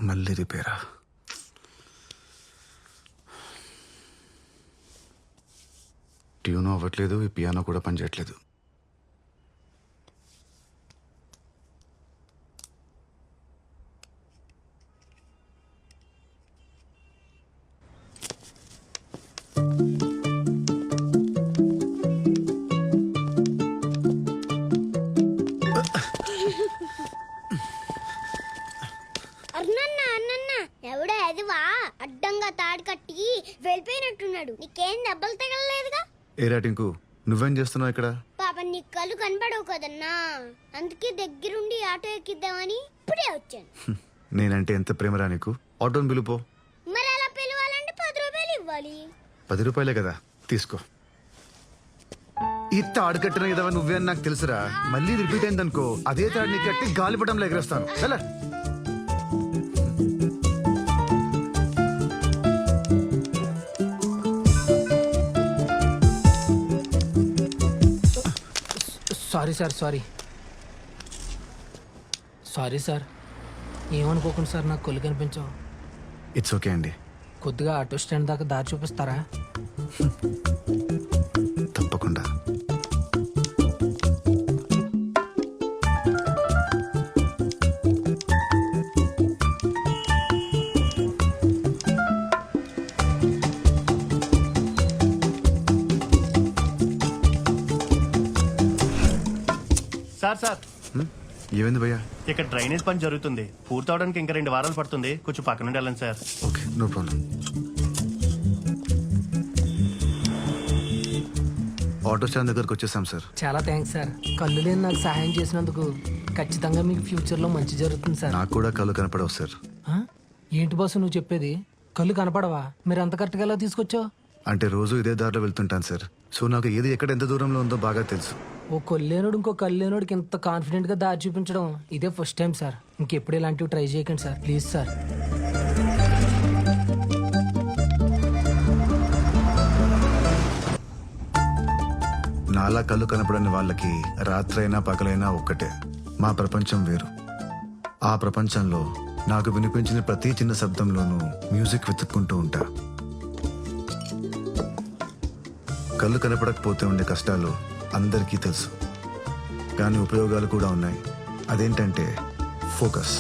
మళ్ళీ రిపేరా? ట్యూన్ అవ్వట్లేదు, ఈ పియానో కూడా పనిచేయట్లేదు. ఎవడా అదివా అడ్డంగా తాడు కట్టి వెళ్ళిపోయినట్టున్నాడు. నీకేం దెబ్బలు తగలలేదుగా? ఏరా టింకు, నువ్వేం చేస్తున్నావు ఇక్కడ? పాప నీ కళ్ళు కనబడవు కదన్నా, అందుకే దగ్గరుండి ఆటో ఎక్కిద్దామని ఇప్పుడే వచ్చాను. నేనంటే ఎంత ప్రేమరా నీకు? ఆటోని పిలుపో. మరి అలా పిలవాలంటే 10 రూపాయలు ఇవ్వాలి. 10 రూపాయలే కదా, తీసుకో. ఈ తాడు కట్టిన కదా నువ్వే అని నాకు తెలుసురా. మళ్ళీ రిపీట్ అయిందనుకో, అదే తాడుని కట్టి గాలిపటంలో ఎగరేస్తాను. ఎలా? Sorry sir, sorry sir. ఏమనుకోకుండా సార్, నాకు కొల్లు కనిపించావు. ఇట్స్ ఓకే అండి. కొద్దిగా ఆటో స్టాండ్ దాకా దారి చూపిస్తారా? తప్పకుండా. సార్ ఏమైంది భయ్యా? ఇక్కడ డ్రైనేజ్ పని జరుగుతుంది, పూర్తవడానికి ఇంకా 2 వారాలు పడుతుంది. కొంచెం పక్క నుండి వెళ్ళండి sir. Okay, no problem. Auto stand దగ్గరకు వచ్చేసాం సార్. చాలా థ్యాంక్స్ సార్. కళ్ళు లేని నాకు సహాయం చేసినందుకు. ఖచ్చితంగా మీకు ఫ్యూచర్లో మంచి జరుగుతుంది సార్. నాకు కూడా కళ్ళు కనపడవు సార్. ఆ? ఏంటి బాసు నువ్వు చెప్పేది? కళ్ళు కనపడవా? మీరు అంత కరెక్ట్గా ఎలా తీసుకొచ్చావు? అంటే రోజు ఇదే దారిలో వెళ్తుంటాను సార్. సో నాకు ఏది ఎక్కడ ఎంత దూరంలో ఉందో బాగా తెలుసు. ఓ కొల్లేనుడు ఇంకో కళ్ళేనుడికి ఇంత కాన్ఫిడెంట్ గా దారి చూపించడం ఇదే ఫస్ట్ టైం సార్. ఇంకెప్పుడు ఇలాంటివి ట్రై చేయకండి సార్, ప్లీజ్ సార్. నాలా కళ్ళు కనపడని వాళ్ళకి రాత్రైనా పగలైనా ఒక్కటే. మా ప్రపంచం వేరు. ఆ ప్రపంచంలో నాకు వినిపించిన ప్రతి చిన్న శబ్దంలోనూ మ్యూజిక్ వెతుక్కుంటూ ఉంటా. కళ్ళు కనపడకపోతే ఉండే కష్టాలు అందరికీ తెలుసు, కానీ ఉపయోగాలు కూడా ఉన్నాయి. అదేంటంటే ఫోకస్.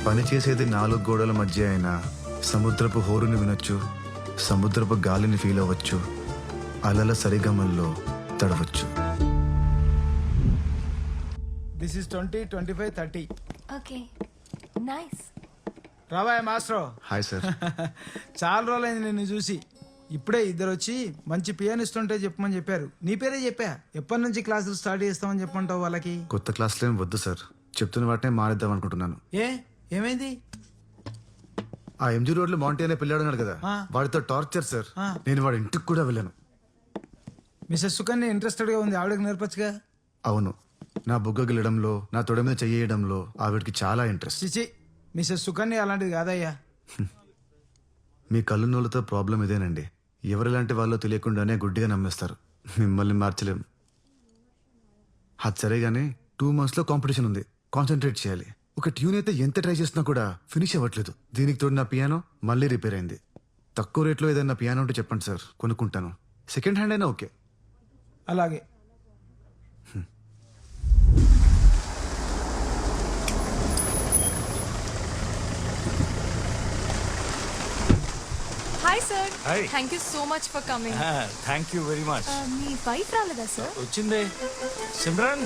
పని చేసేది 4 గోడల మధ్య అయినా సముద్రపు హోరుని వినొచ్చు, సముద్రపు గాలిని ఫీల్ అవ్వచ్చు, అలల సరిగమల్లో తడవచ్చు. This is 20, 25, 30. Okay, nice. రాబాయ్ మాస్టర్. Hi sir. చాలా రోజులైంది నిన్ను చూసి. ఇప్పుడే ఇద్దరు వచ్చి మంచి పియానిస్ట్ ఉంటే చెప్పమని చెప్పారు. నీ పేరే చెప్పా. ఎప్పటి నుంచి క్లాసులు స్టార్ట్ చేస్తామని చెప్పంటావు వాళ్ళకి? కొత్త క్లాసులు ఏం వద్దు సార్, చెప్తున్న వాటినే మానేద్దాం అనుకుంటున్నాను. ఏమైంది? ఆ ఎంజీ రోడ్ లో మాంటీ అనే పిల్లాడు ఉన్నాడు కదా, వాడితో టార్చర్ సార్. నేను వాడి ఇంటికి కూడా వెళ్ళాను. మిస్సెస్ సుకన్య ఇంట్రెస్టెడ్ గా ఉంది, ఆవిడకి నేర్పచ్చుగా. అవును, నా బుగ్గ గిల్లడంలో, నా తొడ మీద చెయ్యడంలో ఆవిడకి చాలా ఇంట్రెస్ట్. చిచి, మిస్సెస్ సుకన్య అలాంటిది కాదయ్యా. మీ కళ్ళు నోళ్ళతో ప్రాబ్లం ఇదేనండి. ఎవరిలాంటి వాళ్ళో తెలియకుండానే గుడ్డిగా నమ్మేస్తారు. మిమ్మల్ని మార్చలేం. అది సరే గానీ 2 months లో కాంపిటీషన్ ఉంది, కాన్సన్ట్రేట్ చేయాలి. ఒక ట్యూన్ అయితే ఎంత ట్రై చేసినా కూడా ఫినిష్ అవ్వట్లేదు. దీనికి తోడు నా పియానో మళ్ళీ రిపేర్ అయింది. తక్కువ రేట్లో ఏదైనా పియానో ఉంటే చెప్పండి సార్, కొనుక్కుంటాను. సెకండ్ హ్యాండ్ అయినా ఓకే. అలాగే. Hi sir. Hi. Thank you so much for coming. Thank you very much. Me wife రాలేదా సార్? వచ్చిందే. సిమ్రన్,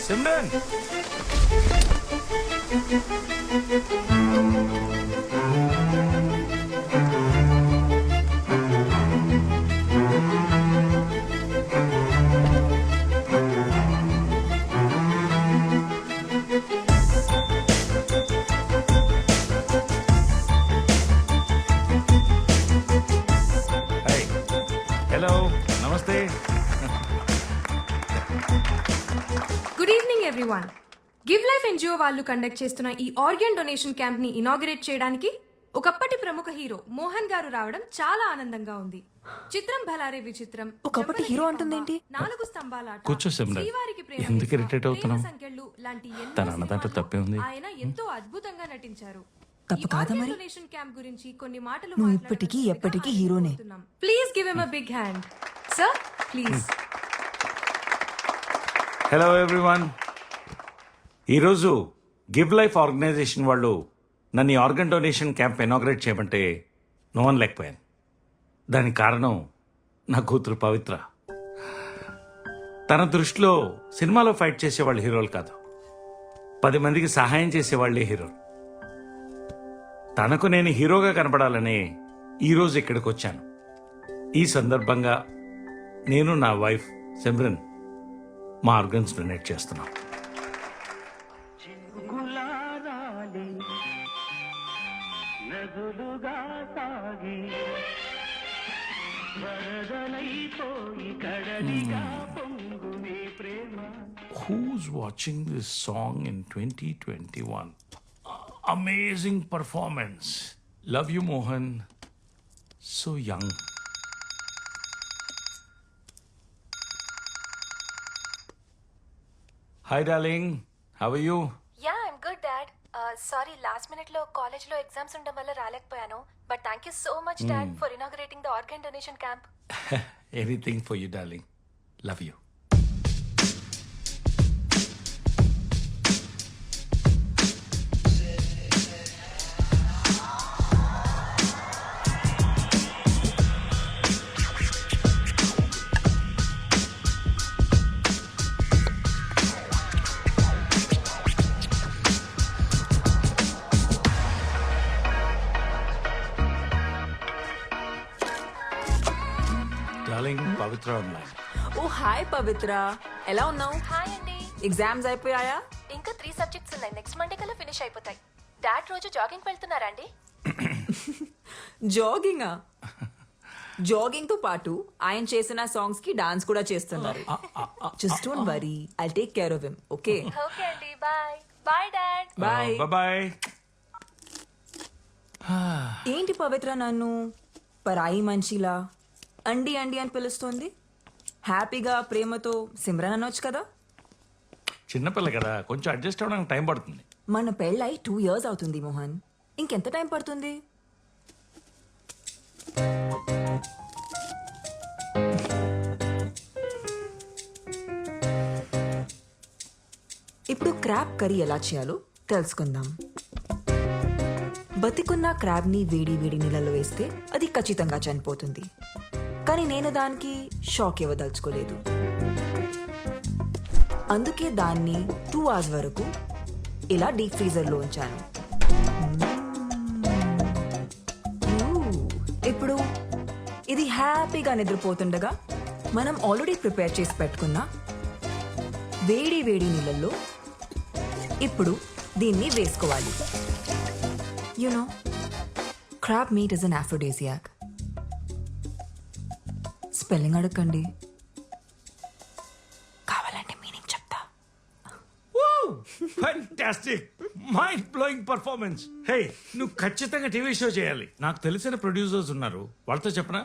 సిమ్రన్. హలో, నమస్తే. Good evening everyone. Give life NGO వాళ్ళు కండక్ట్ చేస్తున్న ఈ ఆర్గన్ డొనేషన్ క్యాంప్ ని ఇనాగరేట్ చేయడానికి ఒకప్పటి ప్రముఖ హీరో మోహన్ గారు రావడం చాలా ఆనందంగా ఉంది. చిత్రం భలారే విచిత్రం, ఒకప్పటి హీరో అంటుందేంటి? 4 స్తంభాలాట, కూర్చో సిమ్రన్. శ్రీవారికి ప్రేమ ఎందుకు లేఖ, irritate అవుతున్నావ్? ప్రేమ సంఖ్యలు లాంటి ఎన్నో తన అన్నదాంట్లో సినిమాల్లో తప్పే ఉంది. ఆయన ఎంతో అద్భుతంగా నటించారు. తప్పు కాదా మరి? క్యాంప్ గురించి కొన్ని మాటలు నువ్వు ఇప్పటికీ ఎప్పటికీ హీరోనే. Please give him a big hand sir, please. Hello everyone. ఈరోజు గివ్ లైఫ్ ఆర్గనైజేషన్ వాళ్ళు నన్ను ఆర్గన్ డొనేషన్ క్యాంప్ ఇనాగ్రేట్ చేయమంటే నో వన్ లేకపోయాను. దానికి కారణం నా కూతురు పవిత్ర. తన దృష్టిలో సినిమాలో ఫైట్ చేసేవాళ్ళు హీరోలు కాదు, 10 మందికి సహాయం చేసేవాళ్లే హీరోలు. తనకు నేను హీరోగా కనపడాలని ఈరోజు ఇక్కడికి వచ్చాను. ఈ సందర్భంగా నేను నా వైఫ్ సిమ్రన్ మా ఆర్గన్స్ డొనేట్ చేస్తున్నాం. Who's watching this song in 2021? Amazing performance. Love you, Mohan. So young. Hi, darling. How are you? Yeah I'm good dad. Sorry last minute లో కాలేజ్ లో ఎగ్జామ్స్ ఉండడం వల్ల రాలేకపోయాను. But thank you so much dad for inaugurating the organ donation camp. Anything for you, darling. Love you. Darling, Pavitra online. Oh hi Pavitra, ఎలా ఉన్నావు? Hi అండి. Exams అయిపోయాయా? ఇంకా 3 సబ్జెక్ట్స్ ఉన్నాయి. నెక్స్ట్ మండే కల్లా ఫినిష్ అయిపోతాయి. డాడ్ రోజు జాగింగ్ వెళ్తున్నారా అండి? జాగింగా? జాగింగ్ తో పాటు ఆయన చేసిన సాంగ్స్ కి డాన్స్ కూడా చేస్తున్నారు. Just don't worry, I'll take care of him. Okay okay అండి, bye. Bye dad. Bye. Bye-bye. ఏంటి పవిత్ర నన్ను పరాయి మనిషిలా అండి అండి అని పిలుస్తోంది? హ్యాపీగా ప్రేమతో సిమ్రన్ అనొచ్చు కదా. చిన్నపిల్ల కదా, కొంచెం అడ్జస్ట్ అవ్వడానికి టైం పడుతుంది. మన పెళ్ళై 2 years అవుతుంది మోహన్, ఇంకెంత టైం పడుతుంది? ఇప్పుడు క్రాబ్ కర్రీ ఎలా చేయాలో తెలుసుకుందాం. బతికున్న క్రాబ్ని వేడి వేడి నీళ్ళలో వేస్తే అది ఖచ్చితంగా చనిపోతుంది. కానీ నేను దానికి షాక్ ఇవ్వదలుచుకోలేదు. అందుకే దాన్ని 2 hours వరకు ఇలా డీప్ ఫ్రీజర్లో ఉంచాను. ఇప్పుడు ఇది హ్యాపీగా నిద్రపోతుండగా మనం ఆల్రెడీ ప్రిపేర్ చేసి పెట్టుకున్న వేడి వేడి నీళ్ళల్లో ఇప్పుడు దీన్ని వేసుకోవాలి. You know, crab meat is an aphrodisiac. Spelling అడగండి, కావాలంటే మీనింగ్ చెప్తా. Fantastic, mind blowing performance. Hey, నువ్వు ఖచ్చితంగా టీవీ షో చేయాలి. నాకు తెలిసిన ప్రొడ్యూసర్స్ ఉన్నారు, వాళ్ళతో చెప్పనా?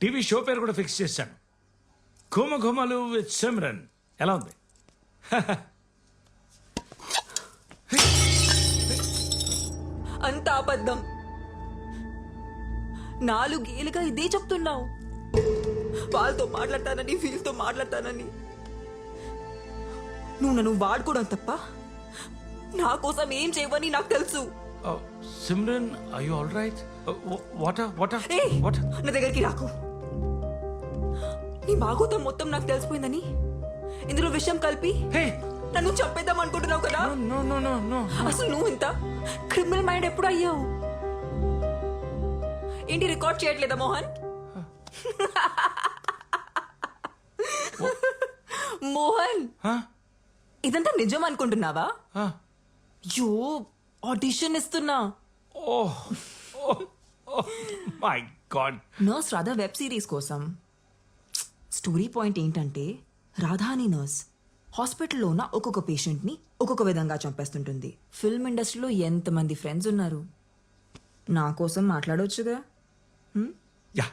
టీవీ షో పేరు కూడా ఫిక్స్ చేశాను, ఘుమ ఘుమలు విత్ సిమ్రన్. ఎలా ఉంది? అంత అబద్ధం. 4 ఏళ్ళుగా ఇదే చెప్తున్నావు. వాళ్ళతో మాట్లాడతానని, వీళ్ళతో మాట్లాడతానని. నువ్వు నన్ను వాడుకోవడం తప్ప నా కోసం ఏం చేయవని నాకు తెలుసు. Simran, are you all right? ఏయ్, వాట్? నా దగ్గరికి రాకు. నీ బాగోతం మొత్తం నాకు తెలిసిపోయిందని ఇందులో విషయం కలిపి హే, నన్ను చంపేద్దాం అనుకుంటున్నావు కదా. No no no no. అసలు నువ్వు ఇంత క్రిమినల్ మైండ్ ఎప్పుడు అయ్యావు? ఏంటి రికార్డ్ చేయట్లేదా మోహన్? మోహన్, ఇదంతా నిజం అనుకుంటున్నావా? యో, ఆడిషన్ ఇస్తున్నా. My God. Nurse Radha web series కోసం. స్టోరీ పాయింట్ ఏంటంటే, రాధా అని నర్స్ హాస్పిటల్లో ఉన్న ఒక్కొక్క పేషెంట్ని ఒక్కొక్క విధంగా చంపేస్తుంటుంది. ఫిల్మ్ ఇండస్ట్రీలో ఎంతమంది ఫ్రెండ్స్ ఉన్నారు. నా కోసం మాట్లాడవచ్చుగా యా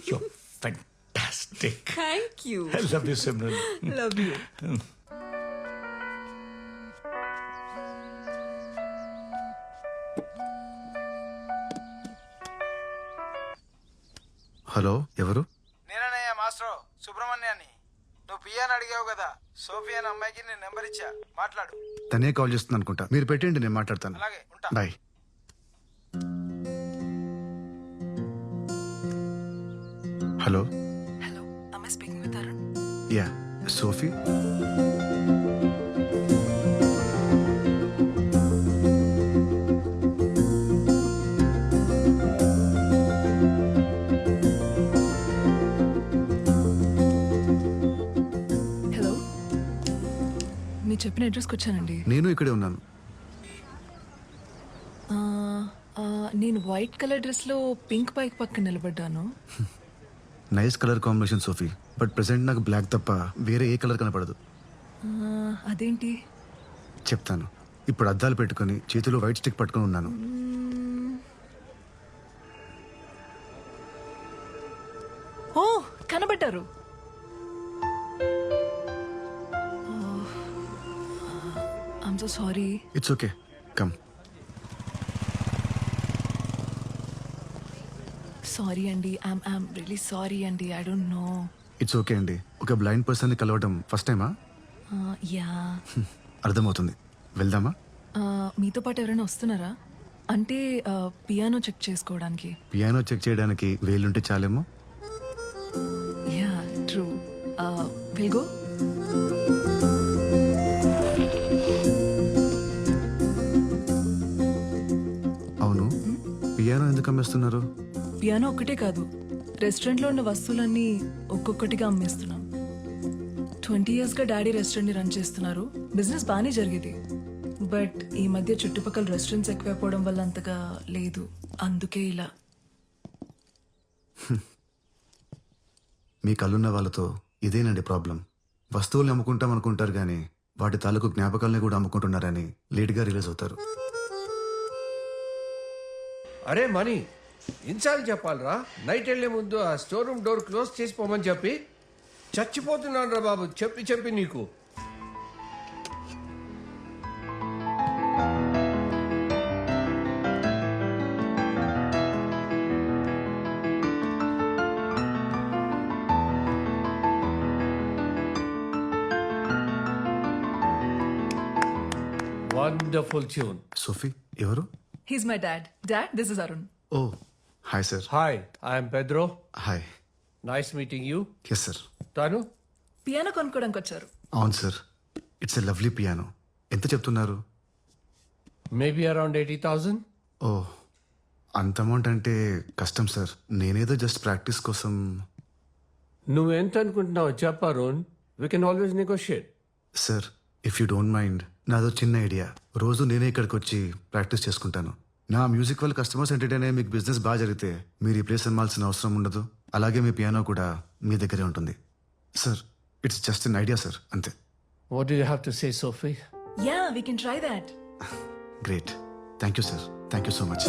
యో fantastic thank you I love you Simran. Love you. Hello ఎవరు? నేననయ్య మాస్టర్ సుబ్రహ్మణ్యాన్ని. నువ్వు పియాని అడిగావు కదా, సోఫియా అనే అమ్మాయికి నేను నెంబర్ ఇచ్చా, మాట్లాడు. తనే కాల్ చేస్తుంది అనుకుంటా. మీరు పెట్టండి, నేను మాట్లాడతాను. అలాగే, ఉంటా. Bye. Hello. Hello, am I speaking with Arun? Yeah, Sophie. Hello, మీరు చెప్పిన అడ్రస్కి వచ్చానండి. నేను ఇక్కడే ఉన్నాను. నేను వైట్ కలర్ డ్రెస్లో పింక్ బైక్ పక్కన నిలబడ్డాను. Nice colour combination Sophie, but present నాకు బ్లాక్ తప్ప వేరే ఏ కలర్ కనపడదు. అదేంటి? చెప్తాను. ఇప్పుడు అద్దాలు పెట్టుకొని చేతిలో వైట్ స్టిక్ పట్టుకొని ఉన్నాను. ఓ, కనబడ్డారు. I'm so sorry. It's okay, come. Sorry అండి, ఐమ్ రియలీ సారీ అండి. I don't know. It's okay అండి. ఒక బ్లైండ్ పర్సన్ని కలవడం ఫస్ట్ టైమా? యా. అర్థమవుతుంది. వెళ్దామా? మీతో పాటు ఎవరైనా వస్తున్నారా? అంటే పియానో చెక్ చేసుకోవడానికి. పియానో చెక్ చేయడానికి వేలుంటే చాలేమో. Yeah, true. Will go. అవును, పియానో ఎందుకు అమ్మేస్తున్నారు? పియానో ఒక్కటే కాదు, రెస్టారెంట్లో ఉన్న వస్తువులన్నీ ఒక్కొక్కటిగా అమ్మేస్తున్నాం. 20 yearsగా డాడీ రెస్టారెంట్ని రన్ చేస్తున్నారు. బిజినెస్ బాగానే జరిగేది, బట్ ఈ మధ్య చుట్టుపక్కల రెస్టారెంట్స్ ఎక్కువైపోవడం వల్ల అంతగా లేదు. అందుకే ఇలా. మీ కళ్ళున్న వాళ్ళతో ఇదేనండి ప్రాబ్లం. వస్తువుల్ని అమ్ముకుంటాం అనుకుంటారు కానీ వాటి తాలూకు జ్ఞాపకాలని కూడా అమ్ముకుంటున్నారని లేట్గా రిలీజ్ అవుతారు. అరే మనీ, ఇన్సార్లు చెప్పాలరా, నైట్ వెళ్లే ముందు ఆ స్టోర్ రూమ్ డోర్ క్లోజ్ చేసిపోమని చెప్పి. చచ్చిపోతున్నాను రా బాబు, చెప్పి చెప్పి నీకు. Wonderful tune. సోఫీ ఎవరు? He's my dad. Dad, this is Arun. Oh hi sir. Hi, I'm Pedro. Hi. Nice meeting you. Yes sir. తాను పియానో కొనుక్కోడానికి వచ్చారు. అవును sir. It's a lovely piano. ఎంత చెప్తున్నారు? Maybe around 80,000. ఓ, అంత అమౌంట్ అంటే కష్టం సార్. నేనేదో జస్ట్ ప్రాక్టీస్ కోసం. నువ్వెంత అనుకుంటున్నావు చెప్పు Arun, we can always negotiate. Sir, if you don't mind, నాదో చిన్న ఐడియా. రోజు నేనే ఇక్కడికి వచ్చి ప్రాక్టీస్ చేసుకుంటాను. నా మ్యూజిక్ వల్ల కస్టమర్స్ ఎంటర్టైన్ అయ్యే మీకు బిజినెస్ బాగా జరిగితే మీరు ఈ ప్లేస్ అమ్మాల్సిన అవసరం ఉండదు. అలాగే మీ పియానో కూడా మీ దగ్గరే ఉంటుంది. Sir, it's just an idea sir, అంతే. What do you have to say Sophie? Yeah, we can try that. Great. Thank you sir. Thank you so much.